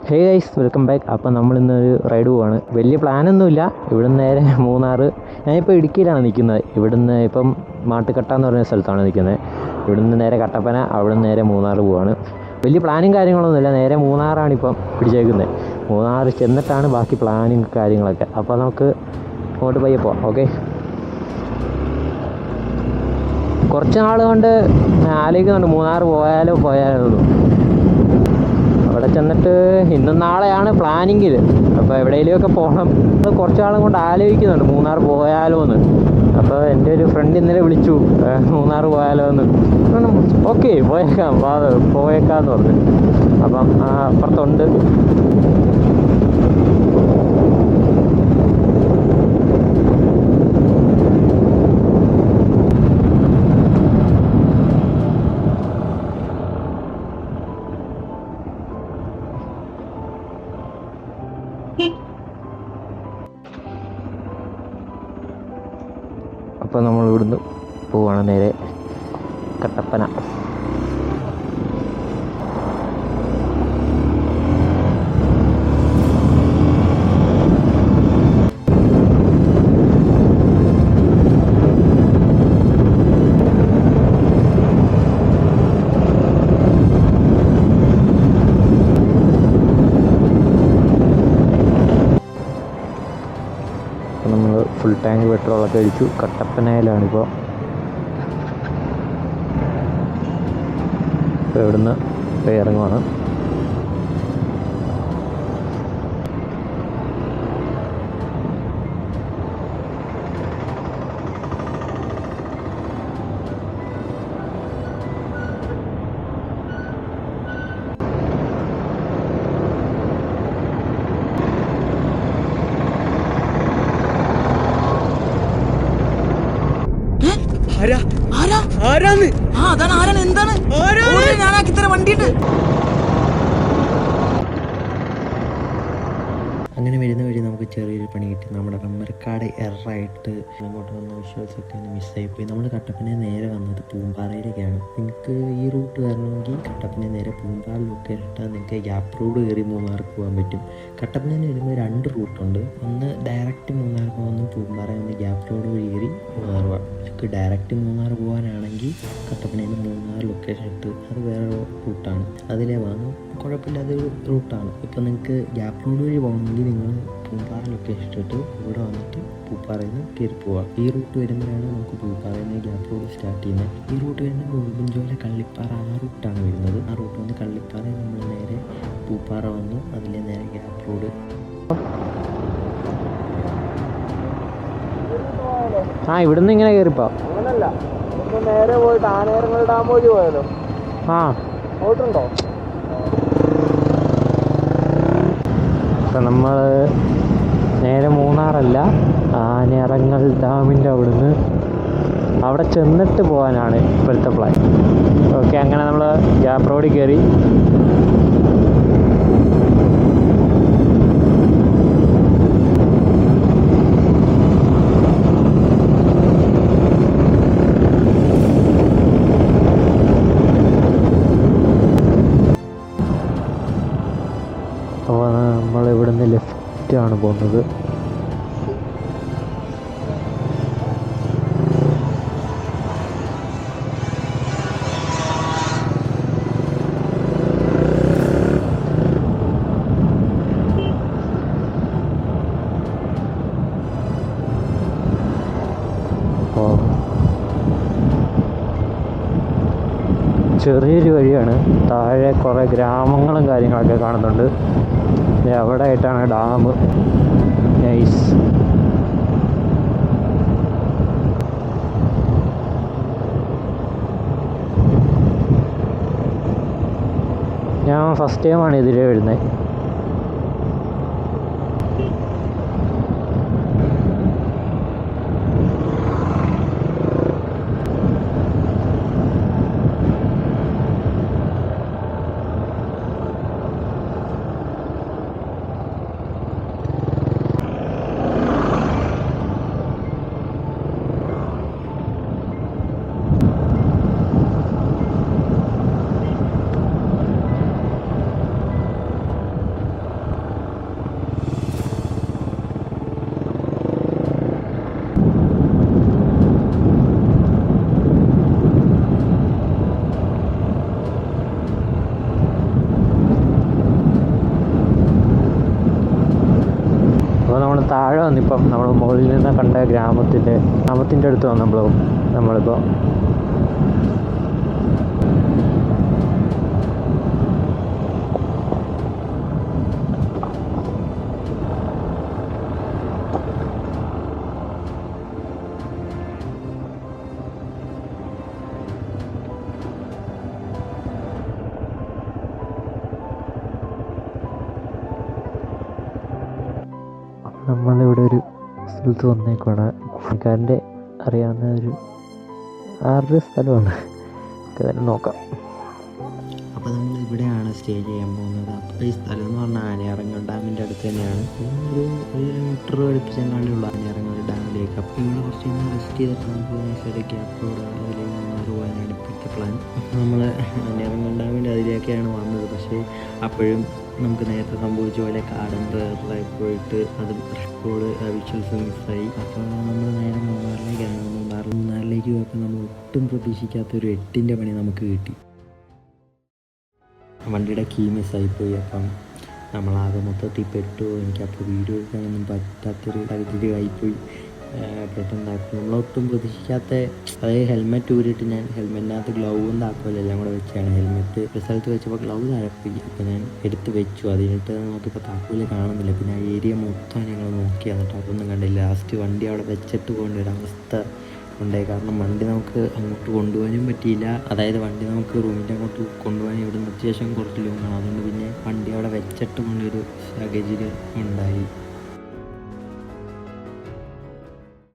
Hey guys, welcome back. അപ്പോൾ നമ്മളിന്നൊരു ride പോവാണ്. വലിയ പ്ലാനൊന്നുമില്ല. ഇവിടുന്ന് നേരെ മൂന്നാർ. ഞാനിപ്പോൾ ഇടുക്കിയിലാണ് നിൽക്കുന്നത്. ഇവിടുന്ന് ഇപ്പം മാട്ടുക്കട്ട എന്ന് പറഞ്ഞ സ്ഥലത്താണ് നിൽക്കുന്നത്. ഇവിടുന്ന് നേരെ കട്ടപ്പന, അവിടുന്ന് നേരെ മൂന്നാർ പോവാണ്. വലിയ പ്ലാനും കാര്യങ്ങളൊന്നുമില്ല. നേരെ മൂന്നാറാണിപ്പം പിടിച്ചേക്കുന്നത്. മൂന്നാർ ചെന്നിട്ടാണ് ബാക്കി പ്ലാനും കാര്യങ്ങളൊക്കെ. അപ്പോൾ നമുക്ക് അങ്ങോട്ട് പയ്യെ പോവാം. ഓക്കെ, കുറച്ച് നാൾ കൊണ്ട് ആലോചിക്കുന്നുണ്ട് മൂന്നാർ പോയാലോ അവിടെ ചെന്നിട്ട് ഇന്നും നാളെയാണ് പ്ലാനിങ്ങിൽ. അപ്പോൾ എവിടെയെങ്കിലുമൊക്കെ പോകണം. അത് കുറച്ച് നാളും കൊണ്ട് ആലോചിക്കുന്നുണ്ട് മൂന്നാർ പോയാലോ എന്ന്. അപ്പോൾ എൻ്റെ ഒരു ഫ്രണ്ട് ഇന്നലെ വിളിച്ചു, മൂന്നാർ പോയാലോ എന്ന്. ഓക്കെ, പോയേക്കാന്ന് പറഞ്ഞു. അപ്പം അപ്പുറത്തുണ്ട്. അപ്പോൾ നമ്മൾ ഇവിടുന്ന് പോവുകയാണ് നേരെ കട്ടപ്പന. നമ്മൾ ഫുൾ ടാങ്ക് പെട്രോളൊക്കെ അടിച്ചു. കട്ടപ്പനയിലാണിപ്പോൾ. ഇപ്പോൾ ഇവിടുന്ന് ഇറങ്ങുവാണ്. അങ്ങനെ വരുന്ന വഴി നമുക്ക് ചെറിയൊരു പണി കിട്ടി. നമ്മുടെ റമ്മരക്കാട് എറായിട്ട് അങ്ങോട്ട് വന്ന വിഷ്വൽസൊക്കെ മിസ്സായിപ്പോയി. നമ്മൾ കട്ടപ്പന നേരെ വന്നത് പൂമ്പാറയിലേക്കാണ്. നിങ്ങൾക്ക് ഈ റൂട്ട് വരണമെങ്കിൽ കട്ടപ്പന നേരെ പൂമ്പാറയിലൊക്കെ ഇട്ടാൽ നിങ്ങൾക്ക് ഗ്യാപ്പ് റോഡ് കയറി മൂന്നാർക്ക് പോകാൻ പറ്റും. കട്ടപ്പനയിൽ വരുമ്പോൾ 2 റൂട്ടുണ്ട്. ഒന്ന് ഡയറക്റ്റ് മൂന്നാർ പോകുന്ന പൂമ്പാറ, ഒന്ന് ഗ്യാപ്പ് റോഡ് വഴി കയറി മൂന്നാർ പോകാം. നിങ്ങൾക്ക് ഡയറക്റ്റ് മൂന്നാർ പോകാനാണെങ്കിൽ കട്ടപ്പനയിൽ നിന്ന് മൂന്നാർ ലൊക്കേഷൻ ഇട്ട് അത് വേറെ റൂട്ടാണ്. അതിലേ വന്നു കുഴപ്പമില്ലാത്തൊരു റൂട്ടാണ്. ഇപ്പോൾ നിങ്ങൾക്ക് ഗ്യാപ്പ് റോഡ് വഴി പോകണമെങ്കിൽ നിങ്ങൾ പൂമ്പാറ ലൊക്കേഷൻ ഇട്ടിട്ട് ഇവിടെ വന്നിട്ട് പൂപ്പാറയിൽ നിന്ന് കയറി പോവാം. ഈ റൂട്ട് വരുമ്പോഴാണ് നമുക്ക് പൂപ്പാറയിൽ നിന്ന് ഗ്യാപ്പ് റോഡ് സ്റ്റാർട്ട് ചെയ്യുന്നത്. ഈ റൂട്ട് വരുന്നത് ഉടുമ്പൻചോല കള്ളിപ്പാറ ആ റൂട്ടാണ് വരുന്നത്. ആ റൂട്ട് വന്ന് കള്ളിപ്പാറയിൽ നമ്മൾ നേരെ പൂപ്പാറ വന്നു, അതിലെ നേരെ ഗ്യാപ്പ് റോഡ്. ഇവിടുന്ന് ഇങ്ങനെ കയറിപ്പോ അങ്ങനല്ല, നേരെ പോയിട്ട് ആനേരങ്ങൾ ഡാം വഴി പോയാലോ? പോയിട്ടുണ്ടോ? ഇപ്പം നമ്മൾ നേരെ മൂന്നാറല്ല, ആനേറങ്ങൽ ഡാമിൻ്റെ അവിടെ ചെന്നിട്ട് പോകാനാണ് ഇപ്പോഴത്തെ പ്ലാൻ. ഓക്കെ, അങ്ങനെ നമ്മൾ ഗ്യാപ്പ് റോഡിൽ കയറി. അപ്പോൾ നമ്മൾ ഇവിടുന്ന് ലെഫ്റ്റാണ് പോകുന്നത്. ചെറിയൊരു വഴിയാണ്. താഴെ കുറേ ഗ്രാമങ്ങളും കാര്യങ്ങളൊക്കെ കാണുന്നുണ്ട്. അവിടെ ആയിട്ടാണ് ഡാം. നൈസ്. ഞാൻ ഫസ്റ്റ് ടൈമാണ് ഇതിലേ വരുന്നത്. വന്നിപ്പം നമ്മൾ മുകളിൽ നിന്ന് കണ്ട ഗ്രാമത്തിൻ്റെ അടുത്ത് വന്നപ്പോൾ നമ്മളിപ്പോൾ നമ്മളിവിടെ ഒരു സ്ഥലത്ത് വന്നേക്കുവാണ്. പുള്ളിക്കാരൻ്റെ അറിയാവുന്ന ഒരു ആരുടെ സ്ഥലമാണ്, ഒക്കെ തന്നെ നോക്കാം. അപ്പോൾ നമ്മൾ ഇവിടെയാണ് സ്റ്റേ ചെയ്യാൻ പോകുന്നത്. അപ്പോൾ ഈ സ്ഥലം എന്ന് പറഞ്ഞാൽ ആനയിറങ്ങൽ ഡാമിൻ്റെ അടുത്ത് തന്നെയാണ്. ഒരു 1 കിലോമീറ്റർ അടുപ്പിച്ചെങ്ങാണ്ടുള്ള ആനയിറങ്ങൽ ഡാമിലേക്ക്. അപ്പോൾ ഇവിടെ കുറച്ച് കഴിഞ്ഞാൽ റെസ്റ്റ് ചെയ്തിട്ട് നമുക്ക് ശരിക്ക് അപ്പോൾ ഇവിടെ പോകാനാണ് ഇപ്പോഴത്തെ പ്ലാൻ. അപ്പോൾ നമ്മൾ ആനയിറങ്ങൽ ഡാമിൻ്റെ അതിലേക്കാണ് വന്നത്. പക്ഷേ അപ്പോഴും നമുക്ക് നേരത്തെ സംഭവിച്ച പോലെ കാടൻ റയറായി പോയിട്ട് അത് റെക്കോർഡ് വിഷ്വൽസ് മിസ്സായി. അപ്പോൾ നമ്മൾ നേരെ മൂന്നാറിലേക്കാണ്. മൂന്നാറിലേക്ക് പോയപ്പോൾ നമ്മൾ ഒട്ടും പ്രതീക്ഷിക്കാത്തൊരു 8ൻ്റെ പണി നമുക്ക് കിട്ടി. വണ്ടിയുടെ കീ മിസ്സായിപ്പോയി. അപ്പം നമ്മളാകെ മൊത്തത്തിൽ പെട്ടു. എനിക്കപ്പോൾ വീഡിയോ എടുക്കാനൊന്നും പറ്റാത്തൊരു സാഹചര്യമായിപ്പോയി. പെട്ടെന്നാക്കും നമ്മളൊട്ടും പ്രതീക്ഷിക്കാത്ത, അതായത് ഹെൽമെറ്റ് ഊരിയിട്ട് ഞാൻ ഹെൽമെറ്റിനകത്ത് ഗ്ലൗവും താക്കോലും എല്ലാം കൂടെ വെച്ചാണ്. ഹെൽമെറ്റ് ഒരു സ്ഥലത്ത് വെച്ചപ്പോൾ ഗ്ലൗ താഴെപ്പോയി. അപ്പോൾ ഞാൻ എടുത്ത് വെച്ചു. അതിനിട്ട് നോക്കിയപ്പോൾ താക്കോല് കാണുന്നില്ല. പിന്നെ ആ ഏരിയ മൊത്തം ഞങ്ങൾ നോക്കി, എന്നിട്ട് അതൊന്നും കണ്ടില്ല. ലാസ്റ്റ് വണ്ടി അവിടെ വെച്ചിട്ട് പോകേണ്ട ഒരവസ്ഥ ഉണ്ടായി. കാരണം വണ്ടി നമുക്ക് അങ്ങോട്ട് കൊണ്ടുപോകാനും പറ്റിയില്ല. അതായത് വണ്ടി നമുക്ക് റൂമിൻ്റെ അങ്ങോട്ട് കൊണ്ടുപോകാൻ ഇവിടെ നിർത്തിയ ശേഷം കുറച്ച് ലോങ്ങാണ്. അതുകൊണ്ട് പിന്നെ വണ്ടി അവിടെ വെച്ചിട്ട് കൊണ്ടൊരു സാഹചര്യം ഉണ്ടായി.